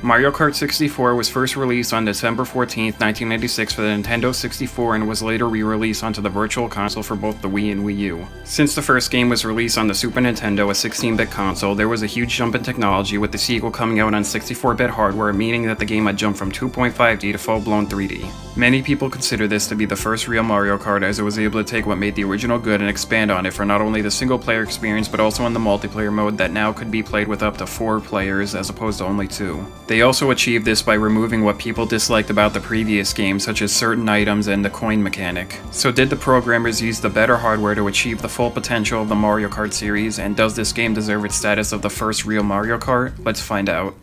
Mario Kart 64 was first released on December 14, 1996 for the Nintendo 64 and was later re-released onto the Virtual Console for both the Wii and Wii U. Since the first game was released on the Super Nintendo, a 16-bit console, there was a huge jump in technology with the sequel coming out on 64-bit hardware, meaning that the game had jumped from 2.5D to full-blown 3D. Many people consider this to be the first real Mario Kart, as it was able to take what made the original good and expand on it for not only the single-player experience but also in the multiplayer mode that now could be played with up to 4 players as opposed to only 2. They also achieved this by removing what people disliked about the previous game, such as certain items and the coin mechanic. So did the programmers use the better hardware to achieve the full potential of the Mario Kart series, and does this game deserve its status of the first real Mario Kart? Let's find out.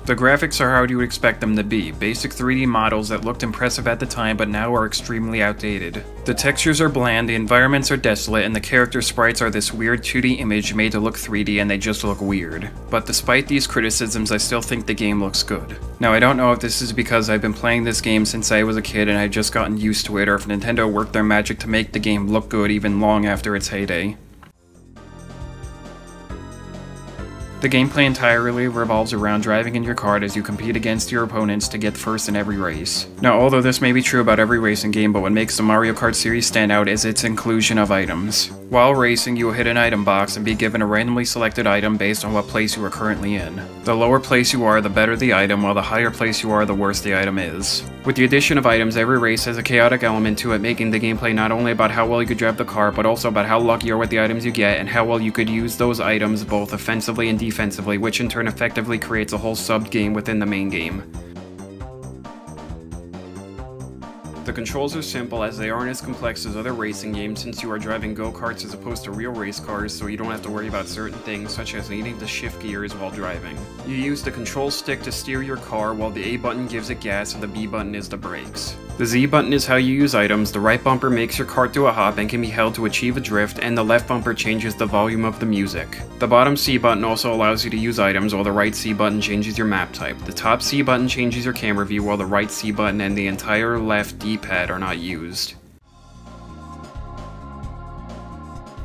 The graphics are how you would expect them to be, basic 3D models that looked impressive at the time but now are extremely outdated. The textures are bland, the environments are desolate, and the character sprites are this weird 2D image made to look 3D and they just look weird. But despite these criticisms, I still think the game looks good. Now I don't know if this is because I've been playing this game since I was a kid and I've just gotten used to it, or if Nintendo worked their magic to make the game look good even long after its heyday. The gameplay entirely revolves around driving in your kart as you compete against your opponents to get first in every race. Now, although this may be true about every racing game, but what makes the Mario Kart series stand out is its inclusion of items. While racing, you will hit an item box and be given a randomly selected item based on what place you are currently in. The lower place you are, the better the item, while the higher place you are, the worse the item is. With the addition of items, every race has a chaotic element to it, making the gameplay not only about how well you could drive the car, but also about how lucky you are with the items you get, and how well you could use those items both offensively and defensively, which in turn effectively creates a whole sub-game within the main game. The controls are simple, as they aren't as complex as other racing games since you are driving go-karts as opposed to real race cars, so you don't have to worry about certain things such as needing to shift gears while driving. You use the control stick to steer your car, while the A button gives it gas and the B button is the brakes. The Z button is how you use items, the right bumper makes your kart do a hop and can be held to achieve a drift, and the left bumper changes the volume of the music. The bottom C button also allows you to use items, while the right C button changes your map type. The top C button changes your camera view, while the right C button and the entire left D-pad are not used.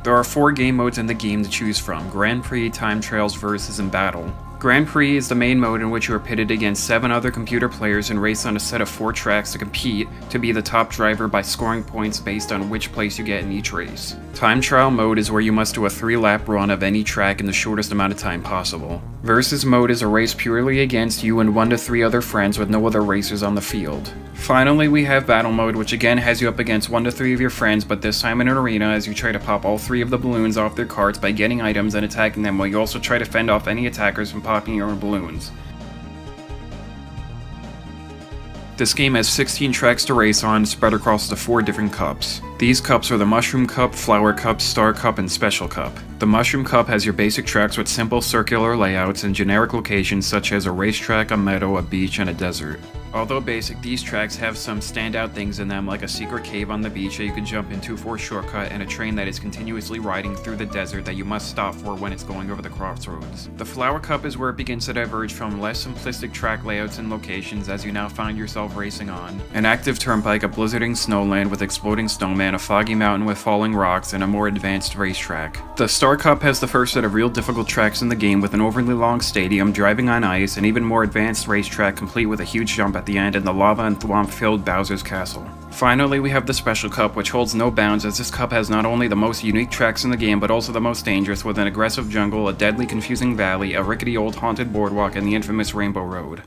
There are 4 game modes in the game to choose from: Grand Prix, Time Trials, Versus, and Battle. Grand Prix is the main mode in which you are pitted against 7 other computer players and race on a set of 4 tracks to compete to be the top driver by scoring points based on which place you get in each race. Time Trial mode is where you must do a 3-lap run of any track in the shortest amount of time possible. Versus mode is a race purely against you and 1 to 3 other friends with no other racers on the field. Finally, we have Battle mode, which again has you up against 1 to 3 of your friends, but this time in an arena as you try to pop all 3 of the balloons off their carts by getting items and attacking them, while you also try to fend off any attackers from popping your own balloons. This game has 16 tracks to race on, spread across the 4 different cups. These cups are the Mushroom Cup, Flower Cup, Star Cup, and Special Cup. The Mushroom Cup has your basic tracks with simple circular layouts and generic locations such as a racetrack, a meadow, a beach, and a desert. Although basic, these tracks have some standout things in them, like a secret cave on the beach that you can jump into for a shortcut, and a train that is continuously riding through the desert that you must stop for when it's going over the crossroads. The Flower Cup is where it begins to diverge from less simplistic track layouts and locations, as you now find yourself racing on an active turnpike, a blizzarding snowland with exploding snowman, a foggy mountain with falling rocks, and a more advanced racetrack. The Star Cup has the first set of real difficult tracks in the game, with an overly long stadium, driving on ice, an even more advanced racetrack complete with a huge jump at the end, and the lava and thwomp-filled Bowser's Castle. Finally, we have the Special Cup, which holds no bounds, as this cup has not only the most unique tracks in the game, but also the most dangerous, with an aggressive jungle, a deadly confusing valley, a rickety old haunted boardwalk, and the infamous Rainbow Road.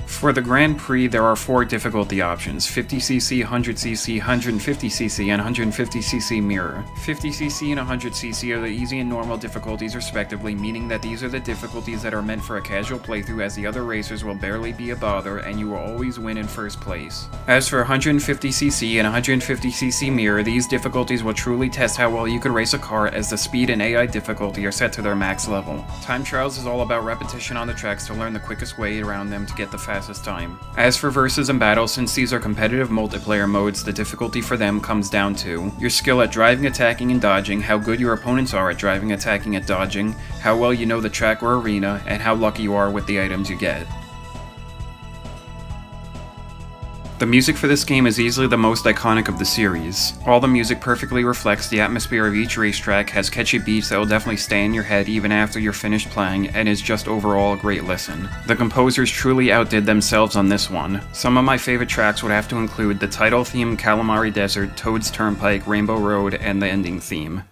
For the Grand Prix, there are 4 difficulty options: 50cc, 100cc, 150cc, and 150cc mirror. 50cc and 100cc are the easy and normal difficulties respectively, meaning that these are the difficulties that are meant for a casual playthrough, as the other racers will barely be a bother and you will always win in first place. As for 150cc and 150cc mirror, these difficulties will truly test how well you can race a car, as the speed and AI difficulty are set to their max level. Time Trials is all about repetition on the tracks to learn the quickest way around them to get the fastest time. As for Versus and Battle, since these are competitive multiplayer modes, the difficulty for them comes down to your skill at driving, attacking, and dodging, how good your opponents are at driving, attacking, and dodging, how well you know the track or arena, and how lucky you are with the items you get. The music for this game is easily the most iconic of the series. All the music perfectly reflects the atmosphere of each racetrack, has catchy beats that will definitely stay in your head even after you're finished playing, and is just overall a great listen. The composers truly outdid themselves on this one. Some of my favorite tracks would have to include the title theme, Calamari Desert, Toad's Turnpike, Rainbow Road, and the ending theme.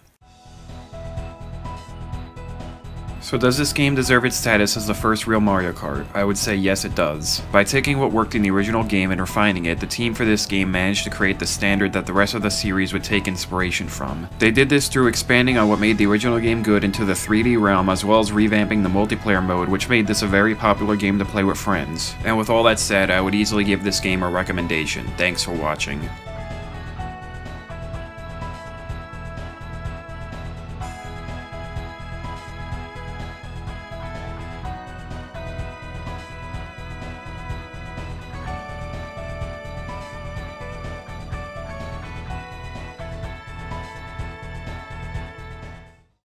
So does this game deserve its status as the first real Mario Kart? I would say yes, it does. By taking what worked in the original game and refining it, the team for this game managed to create the standard that the rest of the series would take inspiration from. They did this through expanding on what made the original game good into the 3D realm, as well as revamping the multiplayer mode, which made this a very popular game to play with friends. And with all that said, I would easily give this game a recommendation. Thanks for watching.